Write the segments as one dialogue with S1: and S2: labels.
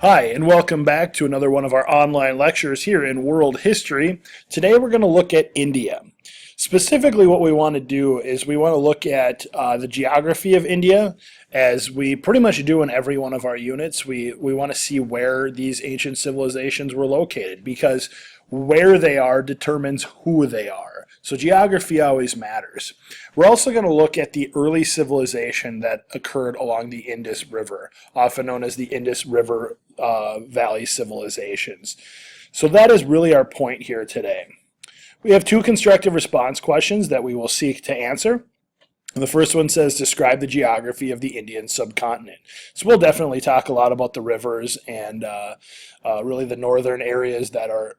S1: Hi, and welcome back to another one of our online lectures here in world history. Today we're going to look at India. Specifically, what we want to do is we want to look at the geography of India, as we pretty much do in every one of our units. We want to see where these ancient civilizations were located, because where they are determines who they are. So geography always matters. We're also going to look at the early civilization that occurred along the Indus River, often known as the Indus River Valley civilizations. So that is really our point here today. We have two constructive response questions that we will seek to answer. And the first one says, describe the geography of the Indian subcontinent. So we'll definitely talk a lot about the rivers and really the northern areas that are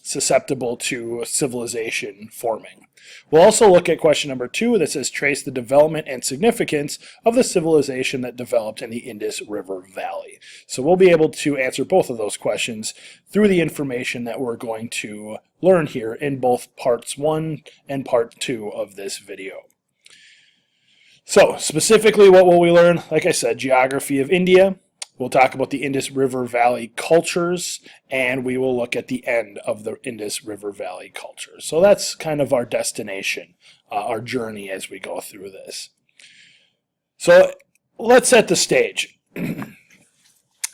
S1: susceptible to civilization forming. We'll also look at question number 2 that says, trace the development and significance of the civilization that developed in the Indus River Valley. So we'll be able to answer both of those questions through the information that we're going to learn here in both parts 1 and part 2 of this video. So, specifically, what will we learn? Like I said, geography of India. We'll talk about the Indus River Valley cultures, and we will look at the end of the Indus River Valley cultures. So that's kind of our destination, our journey as we go through this. So let's set the stage.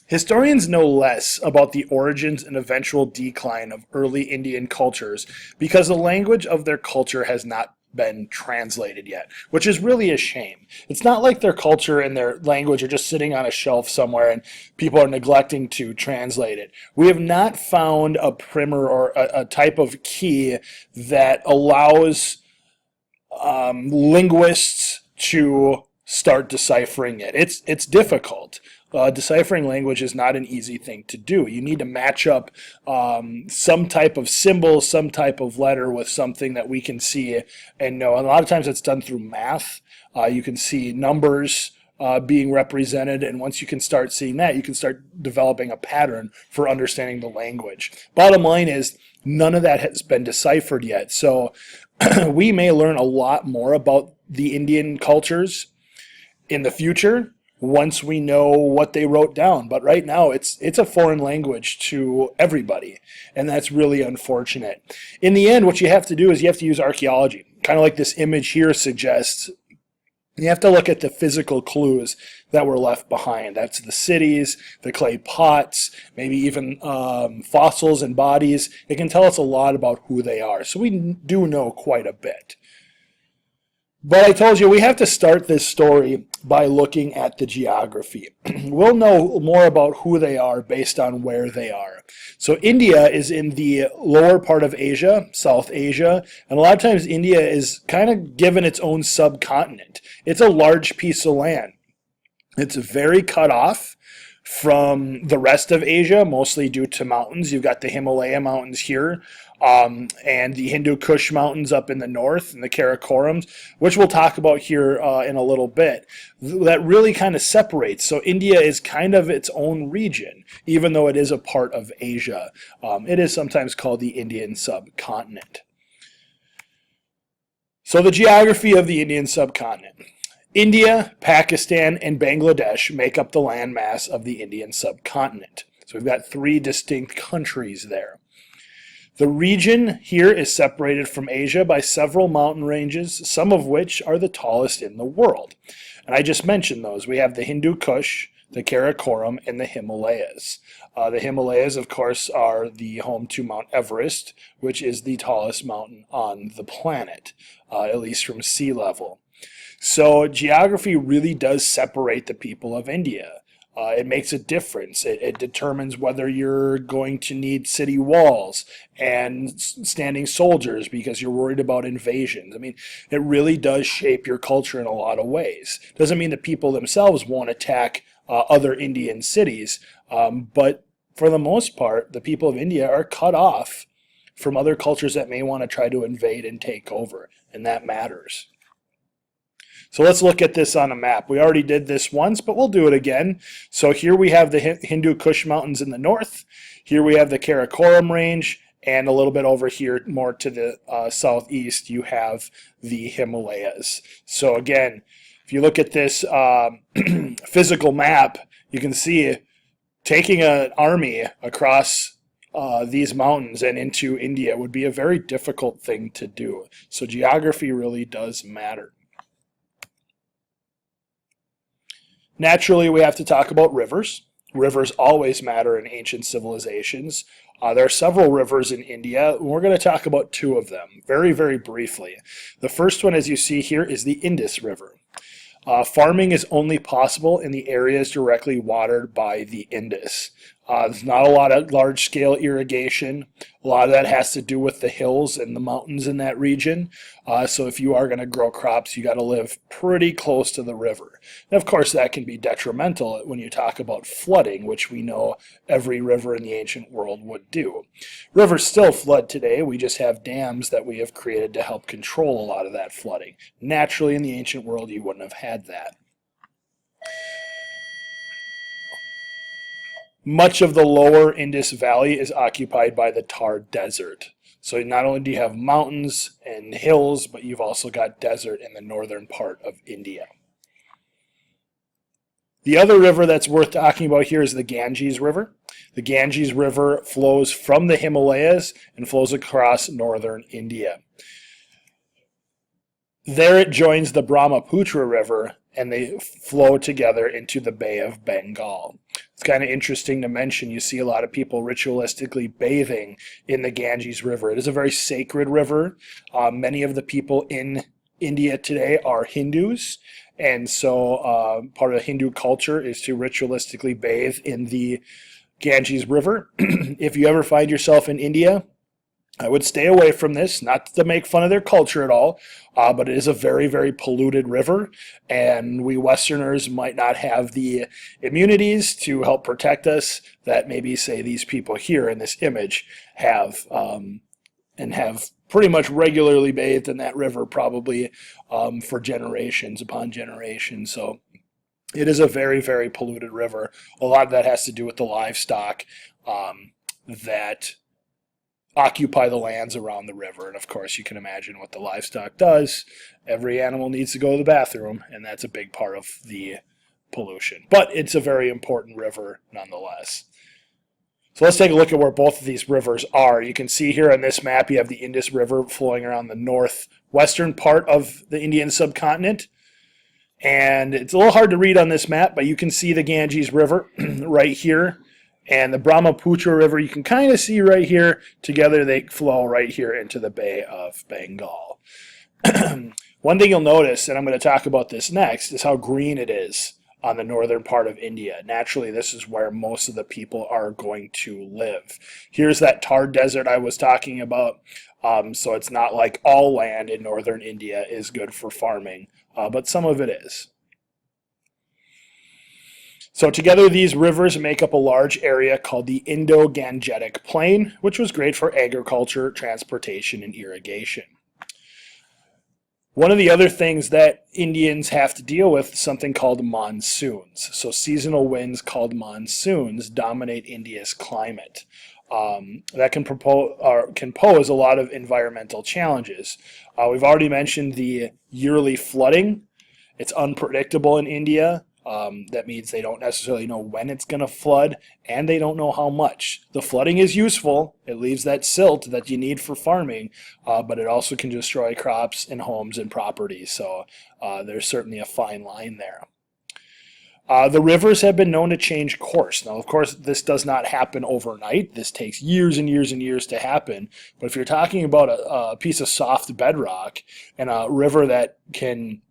S1: Historians know less about the origins and eventual decline of early Indian cultures because the language of their culture has not been translated yet, which is really a shame. It's not like their culture and their language are just sitting on a shelf somewhere and people are neglecting to translate it. We have not found a primer or a type of key that allows linguists to start deciphering it. It's difficult. Deciphering language is not an easy thing to do. You need to match up some type of symbol, some type of letter with something that we can see and know. And a lot of times it's done through math. You can see numbers being represented, and once you can start seeing that, you can start developing a pattern for understanding the language. Bottom line is, none of that has been deciphered yet. So we may learn a lot more about the Indian cultures in the future once we know what they wrote down. But right now, it's a foreign language to everybody, and that's really unfortunate. In the end, what you have to do is you have to use archaeology, kind of like this image here suggests. You have to look at the physical clues that were left behind. That's the cities, the clay pots, maybe even fossils and bodies. It can tell us a lot about who they are. So we do know quite a bit. But I told you, we have to start this story by looking at the geography. We'll know more about who they are based on where they are. So India is in the lower part of Asia, South Asia, and a lot of times India is kind of given its own subcontinent. It's a large piece of land. It's very cut off from the rest of Asia, mostly due to mountains. You've got the Himalaya mountains here, and the Hindu Kush mountains up in the north, and the Karakorams, which we'll talk about here in a little bit. That really kind of separates. So India is kind of its own region, even though it is a part of Asia. It is sometimes called the Indian subcontinent. So the geography of the Indian subcontinent. India, Pakistan, and Bangladesh make up the landmass of the Indian subcontinent. So we've got 3 distinct countries there. The region here is separated from Asia by several mountain ranges, some of which are the tallest in the world. And I just mentioned those. We have the Hindu Kush, the Karakoram, and the Himalayas. The Himalayas, of course, are the home to Mount Everest, which is the tallest mountain on the planet, at least from sea level. So geography really does separate the people of India. It makes a difference. It determines whether you're going to need city walls and standing soldiers because you're worried about invasions. I mean, it really does shape your culture in a lot of ways. Doesn't mean the people themselves won't attack other Indian cities, but for the most part, the people of India are cut off from other cultures that may want to try to invade and take over, and that matters. So let's look at this on a map. We already did this once, but we'll do it again. So here we have the Hindu Kush Mountains in the north. Here we have the Karakoram Range, and a little bit over here, more to the southeast, you have the Himalayas. So again, if you look at this physical map, you can see taking an army across these mountains and into India would be a very difficult thing to do. So geography really does matter. Naturally, we have to talk about rivers. Rivers always matter in ancient civilizations. There are several rivers in India. We're going to talk about two of them very, very briefly. The first one, as you see here, is the Indus River. Farming is only possible in the areas directly watered by the Indus. There's not a lot of large-scale irrigation. A lot of that has to do with the hills and the mountains in that region. So if you are going to grow crops, you got to live pretty close to the river. And of course, that can be detrimental when you talk about flooding, which we know every river in the ancient world would do. Rivers still flood today. We just have dams that we have created to help control a lot of that flooding. Naturally, in the ancient world, you wouldn't have had that. Much of the lower Indus Valley is occupied by the Thar Desert. So not only do you have mountains and hills, but you've also got desert in the northern part of India. The other river that's worth talking about here is the Ganges River. The Ganges River flows from the Himalayas and flows across northern India. There it joins the Brahmaputra River, and they flow together into the Bay of Bengal. It's kind of interesting to mention, you see a lot of people ritualistically bathing in the Ganges River. It is a very sacred river. Many of the people in India today are Hindus, and so part of Hindu culture is to ritualistically bathe in the Ganges River. If you ever find yourself in India, I would stay away from this, not to make fun of their culture at all, but it is a very, very polluted river, and we Westerners might not have the immunities to help protect us that maybe, say, these people here in this image have, and have pretty much regularly bathed in that river probably for generations upon generations. So it is a very, very polluted river. A lot of that has to do with the livestock that occupy the lands around the river. And of course, you can imagine what the livestock does. Every animal needs to go to the bathroom, and that's a big part of the pollution. But it's a very important river nonetheless. So let's take a look at where both of these rivers are. You can see here on this map, you have the Indus River flowing around the northwestern part of the Indian subcontinent. And it's a little hard to read on this map, but you can see the Ganges River right here. And the Brahmaputra River, you can kind of see right here. Together they flow right here into the Bay of Bengal. One thing you'll notice, and I'm going to talk about this next, is how green it is on the northern part of India. Naturally, this is where most of the people are going to live. Here's that Thar Desert I was talking about. So it's not like all land in northern India is good for farming, but some of it is. So together these rivers make up a large area called the Indo-Gangetic Plain, which was great for agriculture, transportation, and irrigation. One of the other things that Indians have to deal with is something called monsoons. So seasonal winds called monsoons dominate India's climate. That can pose a lot of environmental challenges. We've already mentioned the yearly flooding. It's unpredictable in India. That means they don't necessarily know when it's going to flood, and they don't know how much. The flooding is useful. It leaves that silt that you need for farming, but it also can destroy crops and homes and property. So there's certainly a fine line there. The rivers have been known to change course. Now, of course, this does not happen overnight. This takes years and years and years to happen. But if you're talking about a piece of soft bedrock and a river that can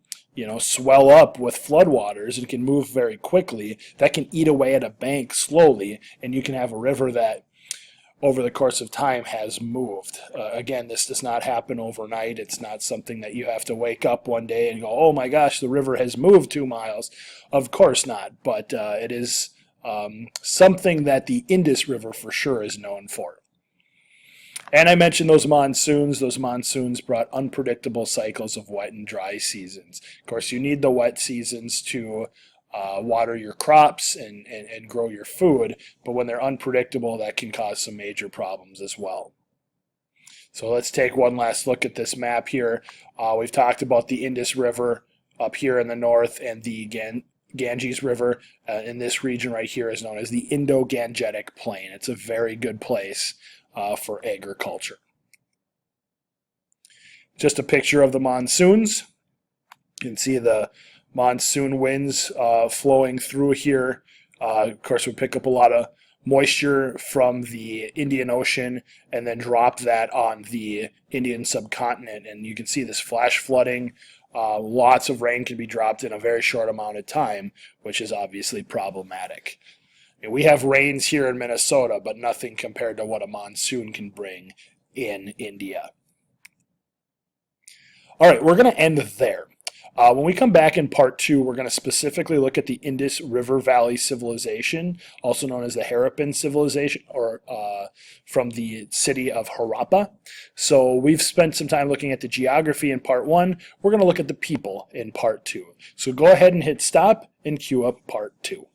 S1: swell up with floodwaters and can move very quickly, that can eat away at a bank slowly, and you can have a river that over the course of time has moved. Again, this does not happen overnight. It's not something that you have to wake up one day and go, oh my gosh, the river has moved 2 miles. Of course not, but it is something that the Indus River for sure is known for. And I mentioned those monsoons. Those monsoons brought unpredictable cycles of wet and dry seasons. Of course, you need the wet seasons to water your crops and grow your food, but when they're unpredictable, that can cause some major problems as well. So let's take one last look at this map here. We've talked about the Indus River up here in the north and the Ganges River in this region right here is known as the Indo-Gangetic Plain. It's a very good place for agriculture. Just a picture of the monsoons. You can see the monsoon winds flowing through here. Of course, we pick up a lot of moisture from the Indian Ocean and then drop that on the Indian subcontinent. And you can see this flash flooding. Lots of rain can be dropped in a very short amount of time, which is obviously problematic. And we have rains here in Minnesota, but nothing compared to what a monsoon can bring in India. All right, we're going to end there. When we come back in part 2, we're going to specifically look at the Indus River Valley Civilization, also known as the Harappan Civilization, or from the city of Harappa. So we've spent some time looking at the geography in part 1. We're going to look at the people in part 2. So go ahead and hit stop and queue up part 2.